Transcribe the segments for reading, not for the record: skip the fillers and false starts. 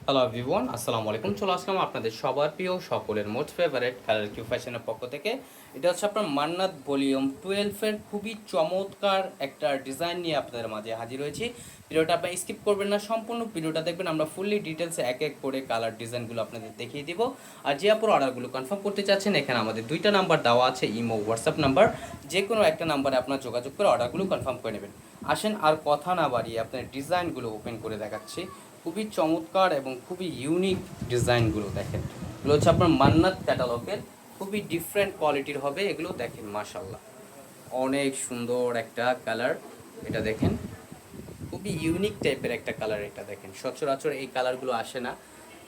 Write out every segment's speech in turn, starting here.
Hello everyone, আসসালামু আলাইকুম। চলে আসলাম আপনাদের সবার প্রিয় সকলের মোস্ট ফেভারিট কালার কিউ ফ্যাশনের পক্ষ থেকে। এটা হচ্ছে আপনার মান্নাত ভলিউম 12-এর খুবই চমৎকার একটা ডিজাইন নিয়ে আপনাদের মাঝে হাজির হয়েছি। ভিডিওটা আপনি স্কিপ করবেন না, সম্পূর্ণ ভিডিওটা দেখবেন। আমরা ফুললি ডিটেলসে এক এক করে কালার ডিজাইনগুলো আপনাদের দেখিয়ে দিব। আর যে আপুর অর্ডারগুলো কনফার্ম করতে চাচ্ছেন, এখানে আমাদের দুইটা নাম্বার দেওয়া আছে, ইমো হোয়াটসঅ্যাপ নাম্বার। যে কোনো একটা নাম্বারে আপনার যোগাযোগ করে অর্ডারগুলো কনফার্ম করে নেবেন। আসেন আর কথা না বাড়িয়ে আপনার ডিজাইনগুলো ওপেন করে দেখাচ্ছি। খুবই চমৎকার এবং খুবই ইউনিক ডিজাইনগুলো দেখেন। এগুলো হচ্ছে আপনার মান্নাত ক্যাটালগের, খুবই ডিফারেন্ট কোয়ালিটির হবে এগুলো। দেখেন মাশাল্লাহ, অনেক সুন্দর একটা কালার। এটা দেখেন, খুবই ইউনিক টাইপের একটা কালার। এটা দেখেন, সচরাচর এই কালারগুলো আসে না।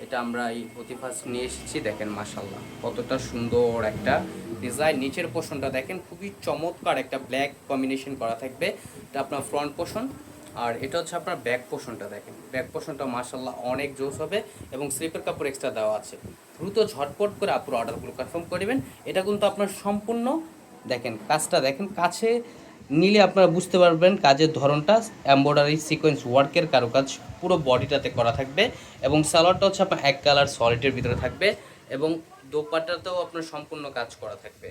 এটা আমরা এই অতি ফার্স্ট নিয়ে এসেছি। দেখেন মাশাল্লাহ, কতটা সুন্দর একটা ডিজাইন। নিচের পোর্শনটা দেখেন, খুবই চমৎকার একটা ব্ল্যাক কম্বিনেশন করা থাকবে। এটা আপনার ফ্রন্ট পোর্শন। আর এটা হচ্ছে আপনার ব্যাক পোর্শনটা। দেখেন ব্যাক পোর্শনটা মাশাল্লাহ অনেক জোস হবে এবং স্লিপের কাপড় এক্সট্রা দেওয়া আছে। দ্রুত ঝটপট করে আপনার অর্ডারগুলো কনফার্ম করবেন। এটা কিন্তু আপনার সম্পূর্ণ দেখেন কাজটা দেখেন, কাছে নিলে আপনারা বুঝতে পারবেন কাজের ধরনটা। এমব্রয়ডারি সিকোয়েন্স ওয়ার্কের কারুকাজ পুরো বডিটাতে করা থাকবে এবং সালোয়ারটা হচ্ছে আপনার এক কালার সলিডের ভিতরে থাকবে এবং দোপাট্টাতেও আপনার সম্পূর্ণ কাজ করা থাকবে।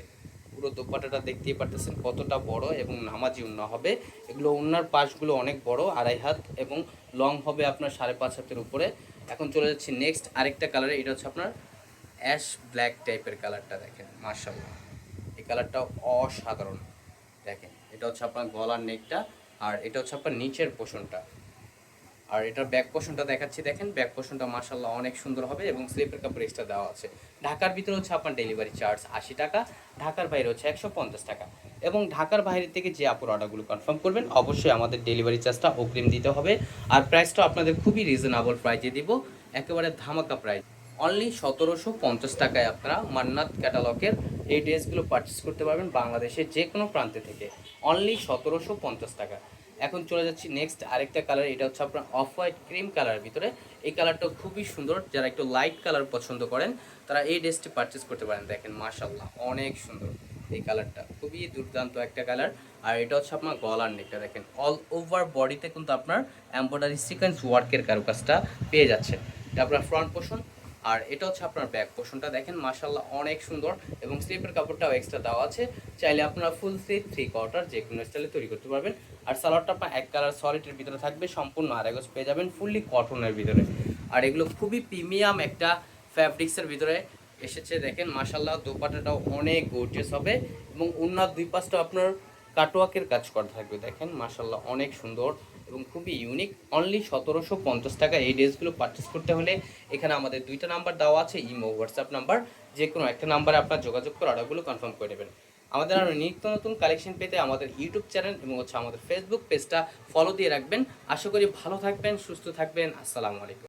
পুরো দোপাট্টাটা দেখতেই পারতেছেন কতটা বড় এবং নামাজি উন্না হবে। এগুলো উন্নার পাশগুলো অনেক বড়, 2.5 হাত, এবং লং হবে আপনার 5.5 হাতের উপরে। এখন চলে যাচ্ছি নেক্সট আরেকটা কালারে। এটা হচ্ছে আপনার অ্যাশ ব্ল্যাক টাইপের কালারটা। দেখেন মাশাআল্লাহ, এই কালারটাও অসাধারণ। দেখেন এটা হচ্ছে আপনার গলার নেকটা, আর এটা হচ্ছে আপনার নিচের পোর্শনটা। আর এটার ব্যাক পোর্শনটা দেখাচ্ছি। দেখেন ব্যাক পোর্শনটা মাশাআল্লাহ অনেক সুন্দর হবে এবং স্লিপের কাপড় এক্সট্রা দেওয়া আছে। ঢাকার ভিতরে হচ্ছে আপনার ডেলিভারি চার্জ 80 টাকা, ঢাকার বাইরে হচ্ছে 150 টাকা। এবং ঢাকার বাইরে থেকে যে আপুর অর্ডারগুলো কনফার্ম করবেন, অবশ্যই আমাদের ডেলিভারি চার্জটা অগ্রিম দিতে হবে। আর প্রাইসটা আপনাদের খুবই রিজনেবল প্রাইজে দিব, একেবারে ধামাকা প্রাইস। অনলি 1750 টাকায় আপনারা মান্নাত ক্যাটালগের এই ড্রেসগুলো পারচেস করতে পারবেন বাংলাদেশের যে কোনো প্রান্তে থেকে। অনলি 1750 টাকা। এখন চলে যাচ্ছি নেক্সট আরেকটা কালার। এটা হচ্ছে আপনার অফ হোয়াইট ক্রিম কালারের ভিতরে। এই কালারটা খুবই সুন্দর। যারা একটু লাইট কালার পছন্দ করেন তারা এই ড্রেসটি পারচেস করতে পারেন। দেখেন মাশাআল্লাহ অনেক সুন্দর, এই কালারটা খুবই দুর্দান্ত একটা কালার। আর এটা হচ্ছে আপনার গলার নেকটা। দেখেন অল ওভার বডিতে কিন্তু আপনার এমব্রয়ডারি সিকোয়েন্স ওয়ার্কের কারুকাজটা পেয়ে যাচ্ছে। এটা আপনার ফ্রন্ট পোর্শন। আর এটা হচ্ছে আপনার ব্যাক পোর্শনটা। দেখেন মাশাআল্লাহ অনেক সুন্দর এবং স্লিপের কাপড়টাও এক্সট্রা দেওয়া আছে। চাইলে আপনারা ফুল স্লিভ 3/4 যে কোনো স্টাইলে তৈরি করতে পারবেন। আর সালোয়ারটা আপনার এক কালার সলিডের ভিতরে থাকবে, সম্পূর্ণ আড়াই গজ পেয়ে যাবেন, ফুললি কটনের ভিতরে। আর এগুলো খুবই প্রিমিয়াম একটা ফ্যাব্রিক্সের ভিতরে এসেছে। দেখেন মাশাআল্লাহ দোপাট্টাটাও অনেক গর্জিয়াস হবে এবং ওন্নার দুই পাশটা আপনার কাটওয়ার্কের কাজ করা থাকবে। দেখেন মাশাআল্লাহ অনেক সুন্দর এবং খুবই ইউনিক। অনলি 1750 টাকা এই ড্রেসগুলো পারচেস করতে হলে এখানে আমাদের দুইটা নাম্বার দেওয়া আছে, ইমো হোয়াটসঅ্যাপ নাম্বার। যে কোনো একটা নাম্বারে আপনার যোগাযোগ করে অর্ডারগুলো কনফার্ম করে নেবেন। আমাদের আরও নিত্য নতুন কালেকশন পেতে আমাদের ইউটিউব চ্যানেল এবং হচ্ছে আমাদের ফেসবুক পেজটা ফলো দিয়ে রাখবেন। আশা করি ভালো থাকবেন, সুস্থ থাকবেন। আসসালামু আলাইকুম।